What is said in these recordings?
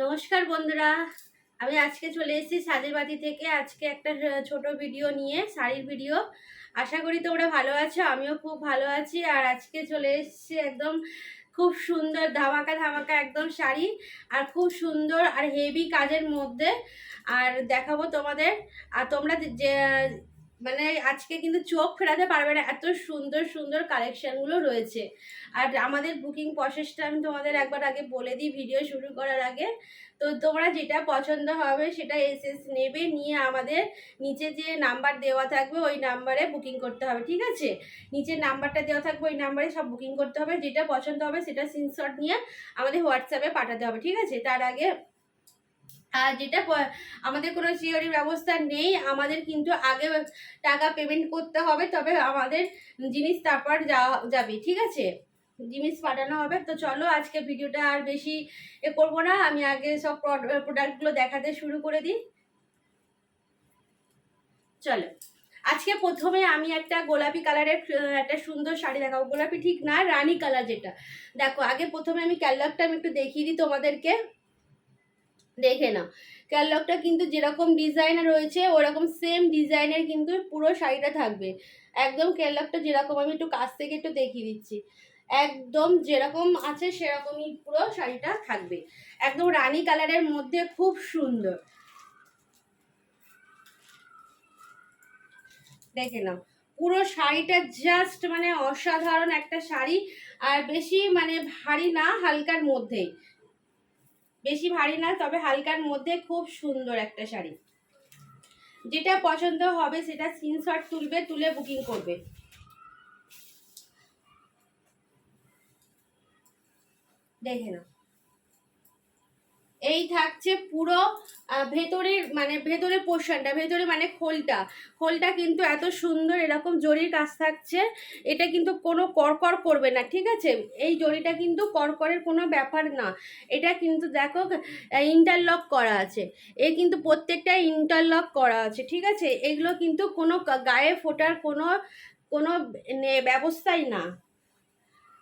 নমস্কার বন্ধুরা, আমি আজকে চলে এসেছি সাজের বাতি থেকে। আজকে একটা ছোট ভিডিও নিয়ে, শাড়ির ভিডিও। আশা করি তোমরা ভালো আছো, আমিও খুব ভালো আছি। আর আজকে চলে এসেছি একদম খুব সুন্দর ধামাকা ধামাকা একদম শাড়ি, আর খুব সুন্দর আর হেভি কাজের মধ্যে। আর দেখাবো তোমাদের। আর তোমরা যে মানে আজকে কিন্তু চোখ ফেরাতে পারবে না, এত সুন্দর সুন্দর কালেকশনগুলো রয়েছে। আর আমাদের বুকিং প্রসেসটা আমি তোমাদের একবার আগে বলে দিই ভিডিও শুরু করার আগে। তো তোমরা যেটা পছন্দ হবে সেটা এসএস নেবে, নিয়ে আমাদের নিচে যে নাম্বার দেওয়া থাকবে ওই নাম্বারে বুকিং করতে হবে, ঠিক আছে? নিচের নাম্বারটা দেওয়া থাকবে ওই নাম্বারে সব বুকিং করতে হবে। যেটা পছন্দ হবে সেটা স্ক্রিনশট নিয়ে আমাদের হোয়াটসঅ্যাপে পাঠাতে হবে, ঠিক আছে? তার আগে আর যেটা আমাদের কোনো সিওরির ব্যবস্থা নেই, আমাদের কিন্তু আগে টাকা পেমেন্ট করতে হবে, তবে আমাদের জিনিস তারপর যাবে, ঠিক আছে? জিনিস পাঠানো হবে। তো চলো আজকে ভিডিওটা আর বেশি করবো না, আমি আগে সব প্রোডাক্টগুলো দেখাতে শুরু করে দিই। চলো, আজকে প্রথমে আমি একটা গোলাপি কালারের একটা সুন্দর শাড়ি দেখাবো। গোলাপি ঠিক না, রানী কালার যেটা। দেখো, আগে প্রথমে আমি ক্যাটলগটা আমি একটু দেখিয়ে দিই তোমাদেরকে, দেখে নাও। ক্যাটলগটা কিন্তু যেরকম ডিজাইন রয়েছে ওরকম সেম ডিজাইনের কিন্তু পুরো শাড়িটা থাকবে। একদম ক্যাটলগটা যেরকম, আমি একটু কাছ থেকে একটু দেখিয়ে দিচ্ছি, একদম যেরকম আছে সেরকমই পুরো শাড়িটা থাকবে। একদম রানী কালারের মধ্যে খুব সুন্দর, দেখে নাও। পুরো শাড়িটা জাস্ট মানে অসাধারণ একটা শাড়ি। আর বেশি মানে ভারী না, হালকার মধ্যেই, বেশি ভারী না তবে হালকার মধ্যে খুব সুন্দর একটা শাড়ি। যেটা পছন্দ হবে সেটা স্ক্রিনশট তুলবে, তুলে বুকিং করবে। দেখে নাও, এই থাকছে পুরো ভেতরের মানে ভেতরের পোর্শনটা, ভেতরে মানে খোলটা। খোলটা কিন্তু এত সুন্দর এরকম জরির কাজ থাকছে। এটা কিন্তু কোনো করকর করবে না, ঠিক আছে? এই জরিটা কিন্তু করকরের কোনো ব্যাপার না। এটা কিন্তু দেখো ইন্টারলক করা আছে, এ কিন্তু প্রত্যেকটা ইন্টারলক করা আছে, ঠিক আছে? এগুলো কিন্তু কোনো গায়ে ফোটার কোনো কোনো ব্যবস্থাই না।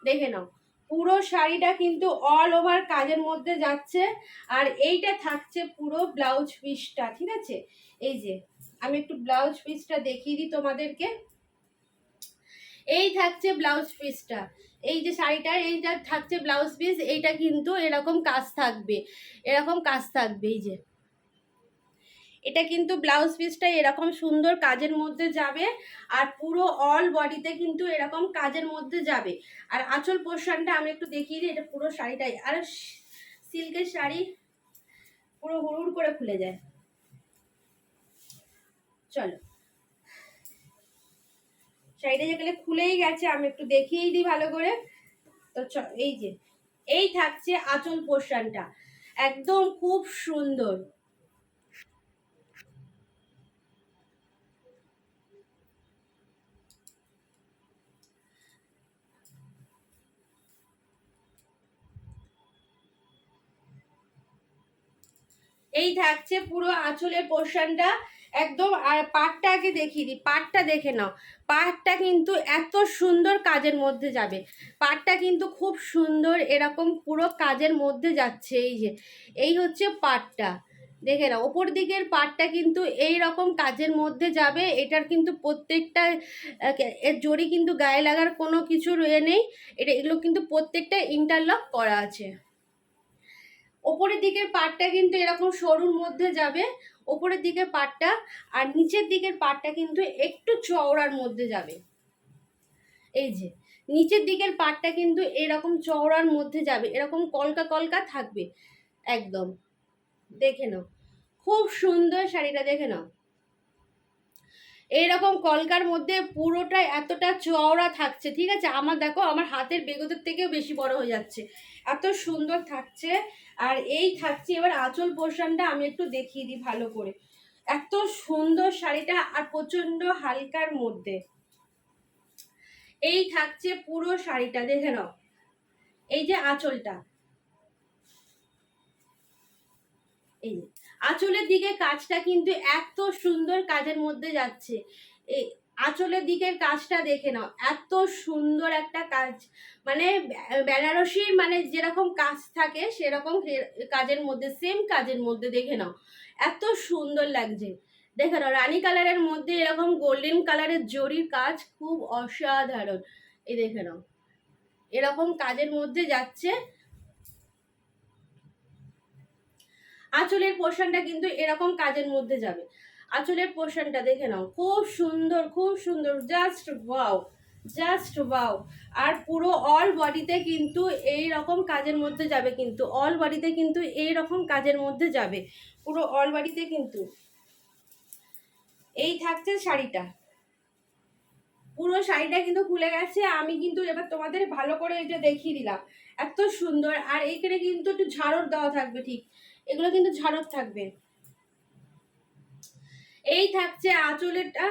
দেখে নাও, পুরো শাড়িটা কিন্তু অল ওভার কাজের মধ্যে যাচ্ছে। আর এইটা থাকছে পুরো ব্লাউজ পিসটা, ঠিক আছে? এই যে আমি একটু ব্লাউজ পিসটা দেখিয়ে দিই তোমাদেরকে। এই থাকছে ব্লাউজ পিসটা, এই যে শাড়িটা এইটা থাকছে ব্লাউজ পিস। এইটা কিন্তু এরকম কাজ থাকবে, এরকম কাজ থাকবে। এই যে এটা কিন্তু ব্লাউজ পিসটা এরকম সুন্দর কাজের মধ্যে যাবে। আর পুরো অল বডিতে কিন্তু এরকম কাজের মধ্যে যাবে। আর আঁচল পোর্শনটা আমি একটু দেখিয়ে দিই, এটা পুরো শাড়িটাই। আর সিল্কের শাড়ি পুরো হুড় করে খুলে যায়। চলো, শাড়িটা যেগুলো খুলেই গেছে আমি একটু দেখিয়েই দিই ভালো করে। তো এই যে এই থাকছে আঁচল পোর্শনটা, একদম খুব সুন্দর। এই থাকছে পুরো আঁচলের পোর্শনটা একদম। আর পাটটা আগে দেখিয়ে দিই, পাটটা দেখে নাও। পাটটা কিন্তু এত সুন্দর কাজের মধ্যে যাবে, পাটটা কিন্তু খুব সুন্দর এরকম পুরো কাজের মধ্যে যাচ্ছে। এই যে এই হচ্ছে পাটটা, দেখে নাও। ওপর দিকের পাটটা কিন্তু এই রকম কাজের মধ্যে যাবে। এটার কিন্তু প্রত্যেকটা এর জড়ি কিন্তু গায়ে লাগার কোনো কিছু রয়ে নেই। এগুলো কিন্তু প্রত্যেকটা ইন্টারলক করা আছে। ওপরের দিকের পাটটা কিন্তু এরকম সরুর মধ্যে যাবে, ওপরের দিকের পাটটা। আর নিচের দিকের পাটটা কিন্তু একটু চওড়ার মধ্যে যাবে। এই যে নিচের দিকের পাটটা কিন্তু এরকম চওড়ার মধ্যে যাবে, এরকম কলকা কলকা থাকবে একদম। দেখে নাও, খুব সুন্দর শাড়িটা, দেখে নাও। এইরকম কলকার মধ্যে পুরোটা এতটা চওড়া থাকছে, ঠিক আছে? আমার দেখো, আমার হাতের বেগতের থেকেও বেশি বড় হয়ে যাচ্ছে, এত সুন্দর থাকছে। আর এই থাকছে এবার আঁচল পোর্শনটা আমি একটু দেখিয়ে দিই ভালো করে। এত সুন্দর শাড়িটা, আর প্রচন্ড হালকার মধ্যে। এই থাকছে পুরো শাড়িটা, দেখে নাও। এই যে আঁচলটা, এই যে আঁচলের দিকে কাজটা কিন্তু এত সুন্দর কাজের মধ্যে যাচ্ছে। এই আঁচলের দিকের কাজটা দেখে নাও, এত সুন্দর একটা কাজ, মানে বেনারসির মানে যেরকম কাজ থাকে সেরকম কাজের মধ্যে, সেম কাজের মধ্যে দেখে নাও, এত সুন্দর লাগছে। দেখে নাও রানী কালারের মধ্যে এরকম গোল্ডেন কালারের জরির কাজ, খুব অসাধারণ। এই দেখে নাও এরকম কাজের মধ্যে যাচ্ছে। আঁচলের পোর্শনটা কিন্তু এরকম কাজের মধ্যে যাবে। আঁচলের পোর্শনটা দেখে নাও, খুব সুন্দর, খুব সুন্দর, জাস্ট ওয়াও, জাস্ট ওয়াও। আর পুরো অল বডিতে কিন্তু এই রকম কাজের মধ্যে যাবে, কিন্তু অল বডিতে কিন্তু এই রকম কাজের মধ্যে যাবে, পুরো অল বডিতে কিন্তু। এই থাকছে শাড়িটা, পুরো শাড়িটা কিন্তু খুলে গেছে। আমি কিন্তু এবার তোমাদের ভালো করে এটা দেখিয়ে দিলাম, এত সুন্দর। আর এইখানে কিন্তু একটু ঝাড়র দেওয়া থাকবে, ঠিক এগুলো কিন্তু ঝাড়র থাকবে। এই থাকছে আঁচলেরটা,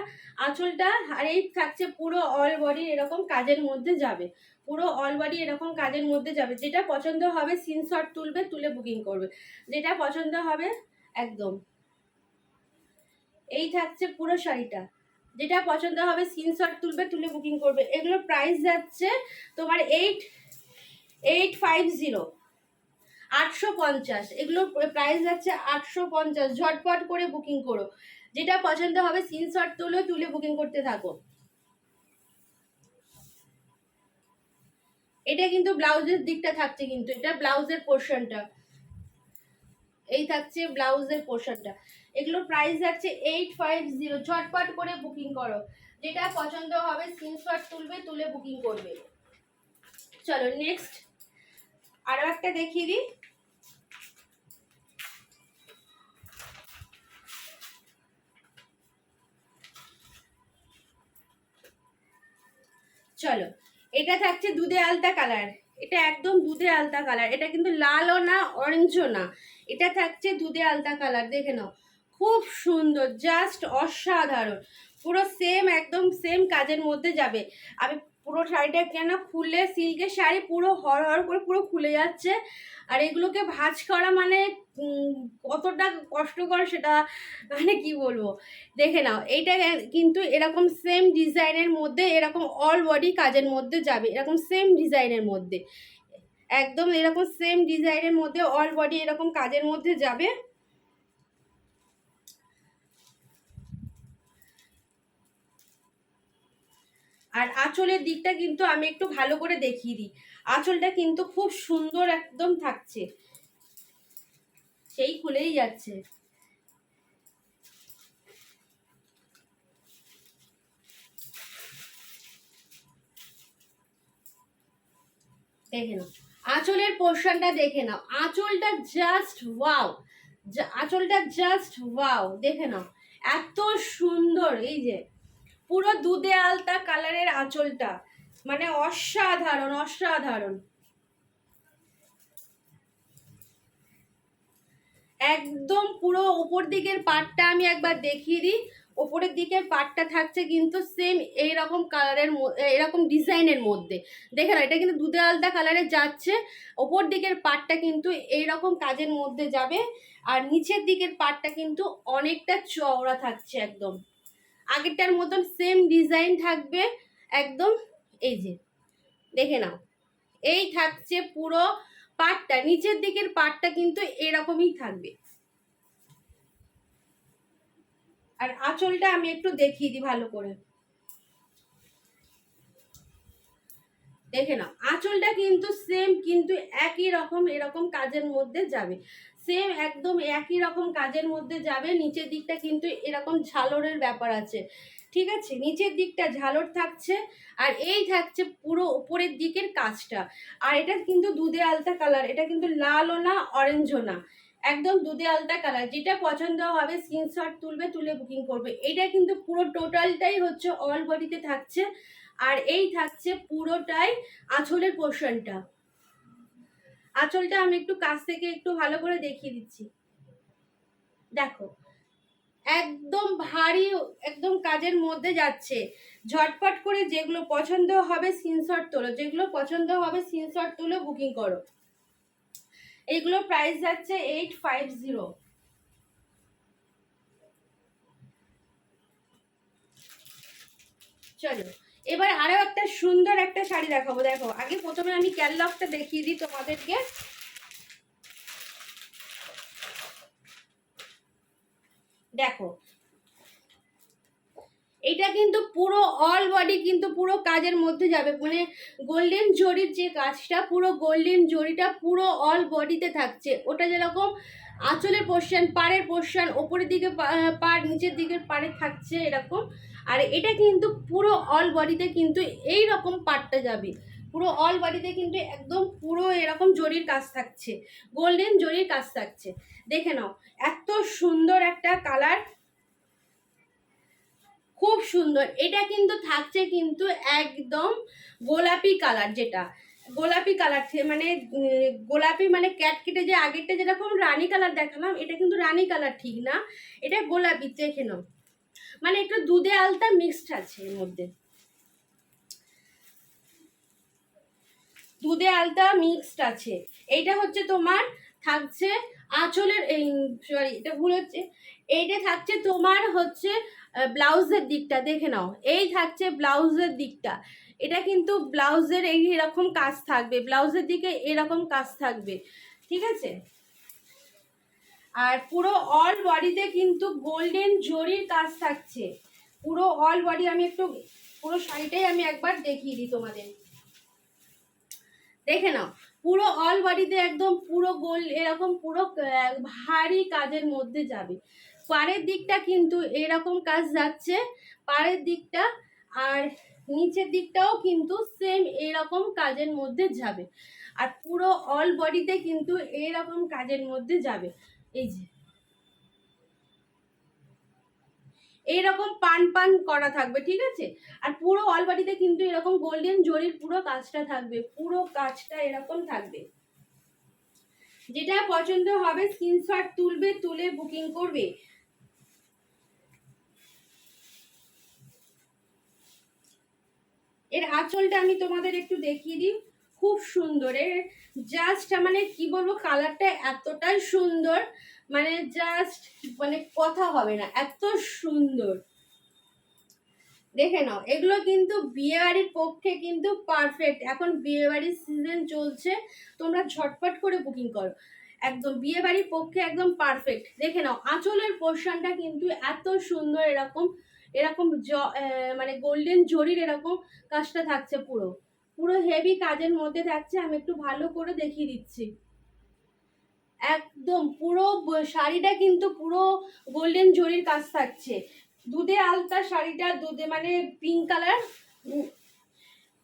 আঁচলটা। আর এই থাকছে পুরো অল বডি এরকম কাজের মধ্যে যাবে, পুরো অল বডি এরকম কাজের মধ্যে যাবে। যেটা পছন্দ হবে স্ক্রিনশট তুলবে, তুলে বুকিং করবে, যেটা পছন্দ হবে একদম। এই থাকছে পুরো শাড়িটা, যেটা পছন্দ হবে স্ক্রিনশট তুলবে, তুলে বুকিং করবে। এগুলোর প্রাইস যাচ্ছে তোমার 850, 850। এগুলোর প্রাইস যাচ্ছে 850। ঝটপট করে বুকিং করো, যেটা পছন্দ হবে স্ক্রিনশট তুলে তুলে বুকিং করতে থাকো। এটা কিন্তু ব্লাউজের দিকটা থাকছে, কিন্তু এটা ব্লাউজের পোর্শনটা, এই থাকছে ব্লাউজের পোর্শনটা। এগুলো প্রাইস যাচ্ছে 850। ঝটপট করে বুকিং করো, যেটা পছন্দ হবে স্ক্রিনশট তুলবে, তুলে বুকিং করবে। চলো নেক্সট আরো একটা দেখিয়ে দিই। চলো, এটা থাকছে দুধে আলতা কালার, এটা একদম দুধে আলতা কালার, এটা কিন্তু লালও না অরেঞ্জও না, এটা থাকছে দুধে আলতা কালার। দেখে নাও খুব সুন্দর, জাস্ট অসাধারণ, পুরো সেম একদম সেম কাজের মধ্যে যাবে। আমি পুরো শাড়িটা কেন খুলে, সিল্কের শাড়ি পুরো হর হর করে পুরো খুলে যাচ্ছে। আর এগুলোকে ভাঁজ করা মানে কতটা কষ্টকর সেটা মানে কি বলবো। দেখে নাও এইটা কিন্তু এরকম সেম ডিজাইনের মধ্যে, এরকম অল বডি কাজের মধ্যে যাবে, এরকম সেম ডিজাইনের মধ্যে, একদম এরকম সেম ডিজাইনের মধ্যে অল বডি এরকম কাজের মধ্যে যাবে। আর আঁচলের দিকটা কিন্তু আমি একটু ভালো করে দেখিয়ে দিই, আঁচলটা কিন্তু খুব সুন্দর একদম থাকছে, সেই খুলেই যাচ্ছে। দেখে নাও আঁচলের পোর্শনটা, দেখে নাও আঁচলটা জাস্ট ওয়াও, আঁচলটা জাস্ট ওয়াও। দেখে নাও এত সুন্দর, এই যে পুরো দুধে আলতা কালারের আঁচলটা, মানে অসাধারণ, অসাধারণ। একদম পুরো উপর দিকের পাটটা আমি একবার দেখিয়ে দিই। ওপরের দিকের পাটটা থাকছে কিন্তু সেম এইরকম কালারের, এরকম ডিজাইনের মধ্যে। দেখে না এটা কিন্তু দুধে আলতা কালারে যাচ্ছে, ওপর দিকের পাটটা কিন্তু এইরকম কাজের মধ্যে যাবে। আর নিচের দিকের পাটটা কিন্তু অনেকটা চওড়া থাকছে, একদম আগেরটার মতন সেম ডিজাইন থাকবে একদম। এই যে দেখে নাও, এই থাকছে পুরো পাটটা, নিচের দিকের পাটটা কিন্তু এরকমই থাকবে। আর আঁচলটা আমি একটু দেখিয়ে দিই ভালো করে, দেখে নাও আঁচলটা কিন্তু সেম, কিন্তু একই রকম এরকম কাজের মধ্যে যাবে, সেম একদম একই রকম কাজের মধ্যে যাবে। নিচের দিকটা কিন্তু এরকম ঝালরের ব্যাপার আছে, ঠিক আছে, নিচের দিকটা ঝালর থাকছে। আর এই থাকছে পুরো উপরের দিকের কাজটা। আর এটা কিন্তু দুধে আলতা কালার, এটা কিন্তু লালও না অরেঞ্জও না, একদম দুধে আলতা কালার। যেটা পছন্দ হবে স্ক্রিনশট তুলবে, তুলে বুকিং করবে। এটা কিন্তু পুরো টোটালটাই হচ্ছে অল বডিতে থাকছে। আর এই থাকছে পুরোটাই আঁচলের পোর্শনটা। আঁচলটা আমি একটু কাছ থেকে একটু ভালো করে দেখিয়ে দিচ্ছি, দেখো একদম ভারী, একদম কাজের মধ্যে যাচ্ছে। ঝটপট করে যেগুলো পছন্দ হবে স্ক্রিনশট তোলো, যেগুলো পছন্দ হবে স্ক্রিনশট তুলে বুকিং করো। এইগুলো প্রাইস যাচ্ছে 850। চলো এবার আরো একটা সুন্দর একটা শাড়ি দেখাবো। দেখো আগে প্রথমে আমি ক্যাটলগটা দেখিয়ে দিই তোমাদেরকে। দেখো এটা কিন্তু পুরো অল বডি কিন্তু পুরো কাজের মধ্যে যাবে, মানে গোল্ডেন জরির যে কাজটা, পুরো গোল্ডেন জরিটা পুরো অল বডিতে থাকছে। ওটা যেরকম আঁচলের পোর্শন, পাড়ের পোর্শন, ওপরের দিকে পাড়, নিচের দিকের পাড়ে থাকছে এরকম। আর এটা কিন্তু পুরো অল বডিতে কিন্তু এই রকম পাড়টা যাবে, পুরো অল বডিতে কিন্তু একদম পুরো এরকম জরির কাজ থাকছে, গোল্ডেন জরির কাজ থাকছে। দেখে নাও এত সুন্দর একটা কালার, খুব সুন্দর। এটা কিন্তু থাকছে কিন্তু একদম গোলাপি কালার, যেটা গোলাপি কালার মানে গোলাপি মানে ক্যাটকেটে যে আগেরটা যেরকম রানী কালার দেখালাম, এটা কিন্তু রানী কালার ঠিক না, এটা গোলাপি। দেখে নাও মানে একটু দুধে আলতা মিক্সড আছে এর মধ্যে, দুধে আলতা মিক্সড আছে। এইটা হচ্ছে তোমার থাকছে আঁচলের, এই সরি এটা ভুল হচ্ছে, এইটা থাকছে তোমার হচ্ছে ব্লাউজের দিকটা। দেখে নাও এই থাকছে ব্লাউজের দিকটা, এটা কিন্তু ব্লাউজের এই এরকম কাজ থাকবে, ব্লাউজের দিকে এরকম কাজ থাকবে, ঠিক আছে। আর পুরো অল বডিতে কিন্তু গোল্ডেন জরির কাজ থাকছে, পুরো অল বডি। আমি একটু পুরো শাড়িটাই আমি একবার দেখিয়ে দিই তোমাদের। দেখে নাও পুরো অল বডিতে একদম পুরো গোল এরকম পুরো ভারী কাজের মধ্যে যাবে। পাড়ের দিকটা কিন্তু এরকম কাজ যাচ্ছে, পাড়ের দিকটা, আর নিচের দিকটাও কিন্তু সেম এরকম কাজের মধ্যে যাবে। আর পুরো অল বডিতে কিন্তু এরকম কাজের মধ্যে যাবে, এই যে এইরকম পান পান করা থাকবে, ঠিক আছে। আর পুরো অল বডিতে কিন্তু এরকম গোল্ডেন জরির পুরো কাজটা থাকবে, পুরো কাজটা এরকম থাকবে। যেটা পছন্দ হবে স্ক্রিনশট তুলবে, তুলে বুকিং করবে। এর আঁচলটা আমি তোমাদের একটু দেখিয়ে দিই, খুব সুন্দর। এর জাস্ট মানে কি বলবো, কালারটা এতটাই সুন্দর, মানে জাস্ট মানে কথা হবে না, এত সুন্দর। দেখে নাও এগুলো কিন্তু বিয়ে বাড়ির পক্ষে কিন্তু পারফেক্ট। এখন বিয়ে বাড়ির সিজন চলছে, তোমরা ঝটপট করে বুকিং করো, একদম বিয়ে বাড়ির পক্ষে একদম পারফেক্ট। দেখে নাও আঁচলের পোর্শনটা কিন্তু এত সুন্দর, এরকম এরকম মানে গোল্ডেন জরির এরকম কাজটা থাকছে, পুরো পুরো হেভি কাজের মধ্যে থাকছে। আমি একটু ভালো করে দেখিয়ে দিচ্ছি, একদম পুরো শাড়িটা কিন্তু পুরো গোল্ডেন জরির কাজ থাকছে। দুধে আলতা শাড়িটা, দুধে মানে পিঙ্ক কালার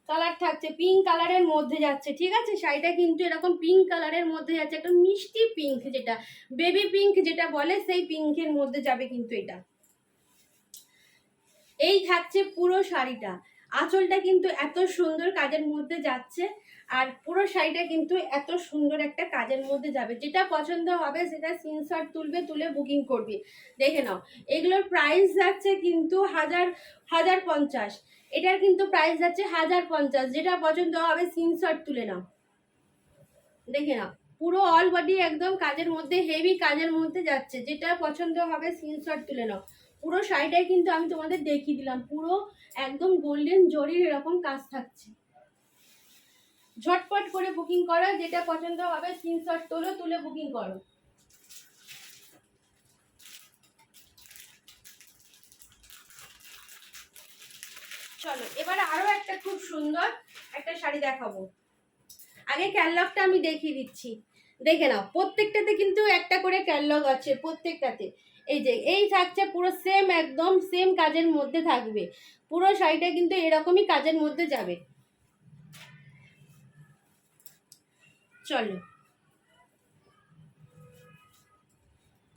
কালার থাকছে, পিঙ্ক কালারের মধ্যে যাচ্ছে, ঠিক আছে। শাড়িটা কিন্তু এরকম পিঙ্ক কালারের মধ্যে যাচ্ছে, একটা মিষ্টি পিঙ্ক, যেটা বেবি পিঙ্ক যেটা বলে, সেই পিঙ্কের মধ্যে যাবে কিন্তু এটা। এই থাকছে পুরো শাড়িটা, আঁচলটা কিন্তু এত সুন্দর কাজের মধ্যে যাচ্ছে, আর পুরো শাড়িটা কিন্তু এত সুন্দর একটা কাজের মধ্যে যাবে। যেটা পছন্দ হবে সেটা স্ক্রিনশট তুলবে, তুলে বুকিং করবে। দেখে নাও এগুলোর প্রাইস যাচ্ছে কিন্তু 1050, এটার কিন্তু প্রাইস যাচ্ছে 1050। যেটা পছন্দ হবে স্ক্রিনশট তুলে নাও। দেখে নাও পুরো অল বডি একদম কাজের মধ্যে, হেভি কাজের মধ্যে যাচ্ছে, যেটা পছন্দ হবে স্ক্রিনশট তুলে নাও। পুরো শাড়িটাই কিন্তু আমি তোমাদের দেখিয়ে দিলাম, পুরো একদম গোল্ডেন জরির এরকম কাজ থাকছে। ঝটপট করে বুকিং করো, যেটা পছন্দ হবে স্ক্রিনশট তোলো, তুলে বুকিং করো। চলো এবারে আরো একটা খুব সুন্দর একটা শাড়ি দেখাবো। আগে ক্যাটলগটা আমি দেখিয়ে দিচ্ছি, দেখে নাও প্রত্যেকটাতে কিন্তু একটা করে ক্যাটলগ আছে প্রত্যেকটাতে। এই যে এই থাকছে পুরো সেম, একদম সেম কাজের মধ্যে থাকবে, পুরো শাড়িটা কিন্তু এরকমই কাজের মধ্যে যাবে। চলো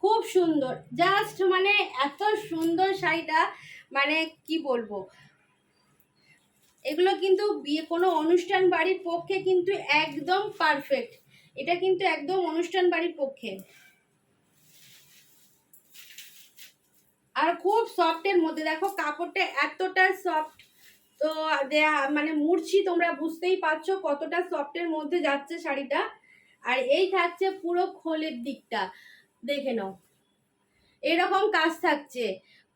খুব সুন্দর, জাস্ট মানে এত সুন্দর শাড়িটা, মানে কি বলবো, এগুলো কিন্তু বিয়ে কোনো অনুষ্ঠান বাড়ির পক্ষে কিন্তু একদম পারফেক্ট, এটা কিন্তু একদম অনুষ্ঠান বাড়ির পক্ষে। আর খুব সফটের মধ্যে, দেখো কাপড়টা এতটা সফট, তো মানে মুড়ছি, তোমরা বুঝতেই পারছো কতটা সফটের মধ্যে যাচ্ছে শাড়িটা। আর এই থাকছে পুরো খোলের দিকটা, দেখে নাও এরকম কাজ থাকছে,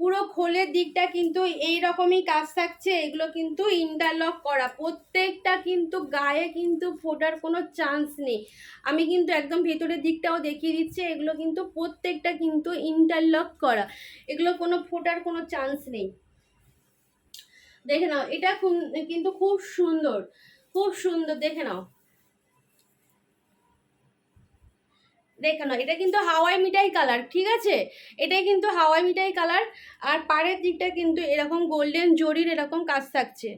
পুরো খোলের দিকটা কিন্তু এই রকমই কাজ থাকছে। এগুলো কিন্তু ইন্টারলক করা, প্রত্যেকটা কিন্তু গায়ে কিন্তু ফোটার কোনো চান্স নেই। আমি কিন্তু একদম ভেতরের দিকটাও দেখিয়ে দিচ্ছি, এগুলো কিন্তু প্রত্যেকটা কিন্তু ইন্টারলক করা, এগুলো কোনো ফোটার কোনো চান্স নেই। দেখে নাও, এটা কিন্তু খুব সুন্দর, খুব সুন্দর। দেখে নাও, দেখে নাও, এটা কিন্তু হাওয়াই মিঠাই কালার, ঠিক আছে, এটাই কিন্তু হাওয়াই মিঠাই কালার। আর পাড়ের দিকটা কিন্তু এরকম গোল্ডেন জরির এরকম কাজ থাকছে,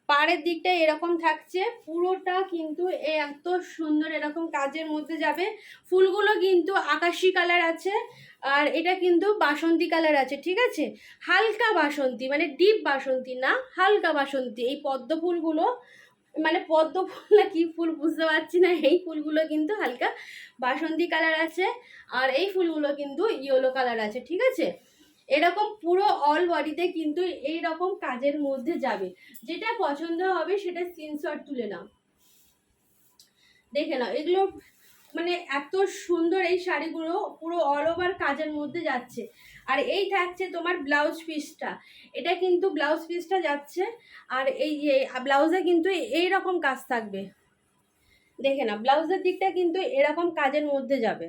পাড়ের দিকটা এরকম থাকছে, পুরোটা কিন্তু এত সুন্দর এরকম কাজের মধ্যে যাবে। ফুলগুলো কিন্তু আকাশি কালার আছে, আর এটা কিন্তু বাসন্তী কালার আছে, ঠিক আছে, হালকা বাসন্তী, মানে ডিপ বাসন্তী না, হালকা বাসন্তী। এই পদ্ম ফুলগুলো, মানে পদ্ম ফুল না কি ফুল বুঝতে পারছি না, এই ফুলগুলো কিন্তু হালকা বাসন্তী কালার আছে, আর এই ফুলগুলো কিন্তু ইয়েলো কালার আছে, ঠিক আছে। এরকম পুরো অল বডিতে কিন্তু এই রকম কাজের মধ্যে যাবে। যেটা পছন্দ হবে সেটা স্ক্রিনশট তুলে নাও। দেখে নাও, এগুলো মানে এত সুন্দর এই শাড়িগুলো পুরো অল ওভার কাজের মধ্যে যাচ্ছে। আর এই থাকছে তোমার ব্লাউজ পিসটা, এটা কিন্তু ব্লাউজ পিসটা যাচ্ছে, আর এই যে ব্লাউজে কিন্তু এই রকম কাজ থাকবে। দেখে না, ব্লাউজের দিকটা কিন্তু এরকম কাজের মধ্যে যাবে,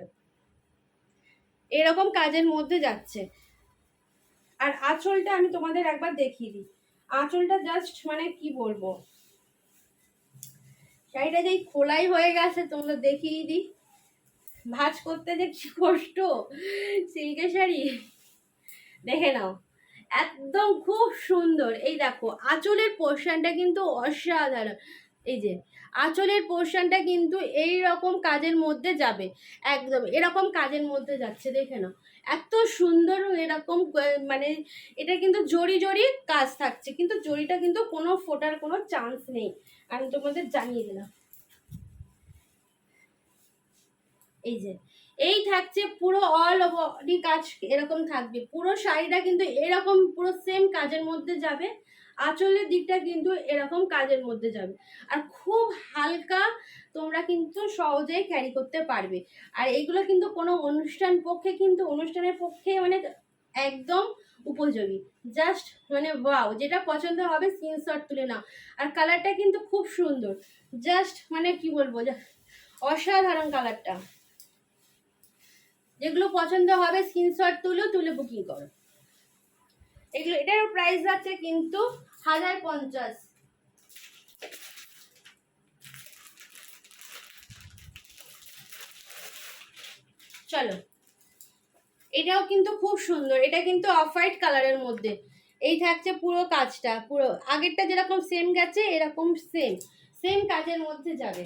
এরকম কাজের মধ্যে যাচ্ছে। আর আঁচলটা আমি তোমাদের একবার দেখিয়ে দিই, আঁচলটা জাস্ট মানে কি বলবো, শাড়িটা যেই খোলাই হয়ে গেছে তোমাদের দেখিয়ে দিই, ভাঁজ করতে যে কি কষ্ট সিল্কের শাড়ি। দেখে নাও, একদম খুব সুন্দর। এই দেখো আঁচলের পোর্শনটা কিন্তু অসাধারণ, এই যে আঁচলের পোর্শনটা কিন্তু এই রকম কাজের মধ্যে যাবে, একদম এরকম কাজের মধ্যে যাচ্ছে। দেখে নাও, এত সুন্দর এরকম মানে এটা কিন্তু জড়ি জড়ি কাজ থাকছে, কিন্তু জড়িটা কিন্তু কোনো ফোটার কোনো চান্স নেই, আমি তোমাদের জানিয়ে দিলাম। এই যে এই থাকছে পুরো অল বডি কাজ এরকম থাকবে, পুরো শাড়িটা কিন্তু এরকম পুরো সেম কাজের মধ্যে যাবে, আঁচলের দিকটা কিন্তু এরকম কাজের মধ্যে যাবে, আর খুব হালকা, তোমরা কিন্তু সহজেই ক্যারি করতে পারবে। আর এইগুলো কিন্তু কোনো অনুষ্ঠানের পক্ষে মানে একদম উপযোগী, জাস্ট মানে ওয়াও, যেটা পছন্দ হবে স্ক্রিনশট তুলে নাও। আর কালারটা কিন্তু খুব সুন্দর, জাস্ট মানে কি বলবো, অসাধারণ কালারটা। যেগুলো পছন্দ হবে স্ক্রিনশট তুলে বুকিং করো। এগুলো এটার প্রাইস আছে কিন্তু 1050। চলো, এটাও কিন্তু খুব সুন্দর, এটা কিন্তু অফ হোয়াইট কালারের মধ্যে, এই থাকছে পুরো কাজটা, পুরো আগেরটা যেরকম সেম গেছে এরকম সেম সেম কাজের মধ্যে যাবে।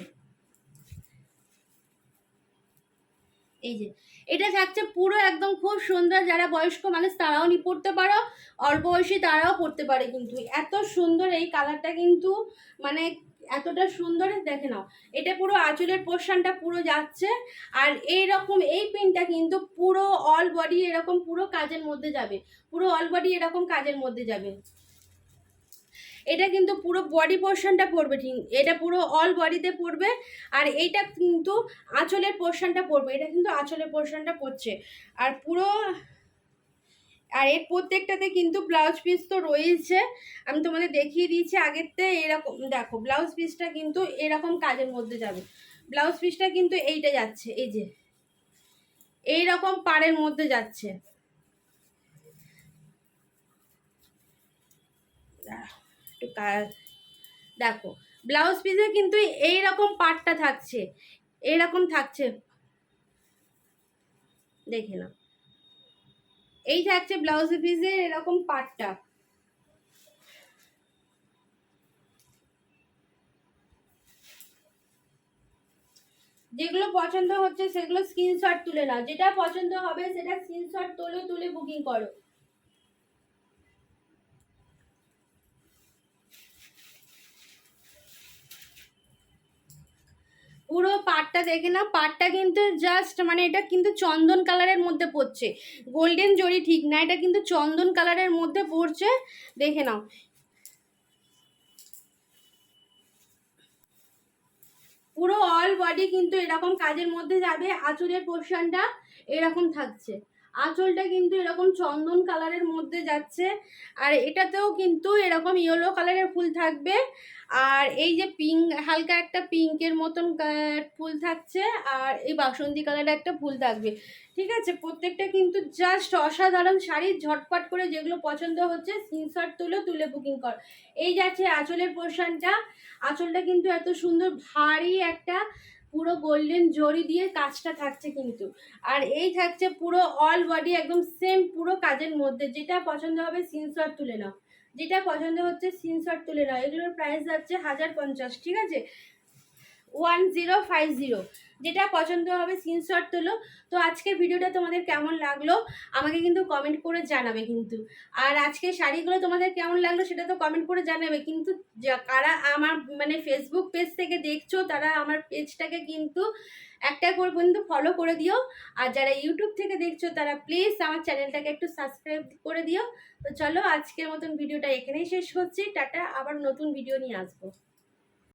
এই যে এটা থাকছে পুরো একদম খুব সুন্দর, যারা বয়স্ক মানুষ তারাও পড়তে পারো, অল্প বয়সী তারাও পড়তে পারে, কিন্তু এত সুন্দর এই কালারটা কিন্তু মানে এতটা সুন্দর। দেখে নাও, এটা পুরো আঁচলের পোর্শনটা পুরো যাচ্ছে, আর এইরকম এই পিনটা কিন্তু পুরো অল বডি এরকম পুরো কাজের মধ্যে যাবে, পুরো অল বডি এরকম কাজের মধ্যে যাবে। এটা কিন্তু পুরো বডি পোর্শনটা পড়বে, ঠিক এটা পুরো অল বডিতে পড়বে, আর এইটা কিন্তু আঁচলের পোর্শনটা পড়বে, এটা কিন্তু আঁচলের পোর্শনটা পড়ছে, আর পুরো আর এর প্রত্যেকটাতে কিন্তু ব্লাউজ পিস তো রয়েছে, আমি তোমাদের দেখিয়ে দিয়েছি আগেরতে। এরকম দেখো, ব্লাউজ পিসটা কিন্তু এরকম কাজের মধ্যে যাবে, ব্লাউজ পিসটা কিন্তু এইটা যাচ্ছে, এই যে এইরকম পাড়ের মধ্যে যাচ্ছে। একটু দেখো, ব্লাউজ পিসে কিন্তু এইরকম পাটটা থাকছে, এইরকম থাকছে, দেখে নাও, এই থাকছে ব্লাউজ পিসের এরকম পাটটা। যেগুলো পছন্দ হচ্ছে সেগুলো স্ক্রিনশট তুলে নাও, যেটা পছন্দ হবে সেটা স্ক্রিনশট তুলে বুকিং করো। পুরো পাটটা দেখে না, পাটটা কিন্তু জাস্ট মানে এটা কিন্তু চন্দন কালারের মধ্যে পড়ছে, গোল্ডেন জরি ঠিক না, এটা কিন্তু চন্দন কালারের মধ্যে পড়ছে। দেখে নাও, পুরো অল বডি কিন্তু এরকম কাজের মধ্যে যাবে, আঁচলের পোর্শনটা এরকম থাকছে, আঁচলটা কিন্তু এরকম চন্দন কালারের মধ্যে যাচ্ছে, আর এটাতেও কিন্তু এরকম ইয়েলো কালারের ফুল থাকবে, আর এই যে পিঙ্ক, হালকা একটা পিঙ্কের মতন ফুল থাকছে, আর এই বাসন্তী কালারের একটা ফুল থাকবে। ঠিক আছে, প্রত্যেকটা কিন্তু জাস্ট অসাধারণ শাড়ি। ঝটপট করে যেগুলো পছন্দ হচ্ছে স্ক্রিনশট তুলে বুকিং কর। এই যাচ্ছে আঁচলের পোর্শনটা, আঁচলটা কিন্তু এত সুন্দর ভারী একটা পুরো গোল্ডেন জরি দিয়ে কাজটা থাকছে কিন্তু, আর এই থাকছে পুরো অল বডি একদম সেম পুরো কাজের মধ্যে। যেটা পছন্দ হবে স্ক্রিনশট তুলে নাও, যেটা পছন্দ হচ্ছে স্ক্রিনশট তুলে নাও। এগুলোর প্রাইস যাচ্ছে 1050, ঠিক আছে, 1050। যেটা পছন্দ হবে স্ক্রিনশট তোলো। তো আজকের ভিডিওটা তোমাদের কেমন লাগলো আমাকে কিন্তু কমেন্ট করে জানাবে কিন্তু, আর আজকের শাড়িগুলো তোমাদের কেমন লাগলো সেটা তো কমেন্ট করে জানাবে কিন্তু। কারা আমার মানে ফেসবুক পেজ থেকে দেখছো তারা আমার পেজটাকে কিন্তু একটা করে কিন্তু ফলো করে দিও, আর যারা ইউটিউব থেকে দেখছো তারা প্লিজ আমার চ্যানেলটাকে একটু সাবস্ক্রাইব করে দিও। তো চলো আজকের মতন ভিডিওটা এখানেই শেষ করছি, টাটা, আবার নতুন ভিডিও নিয়ে আসবো।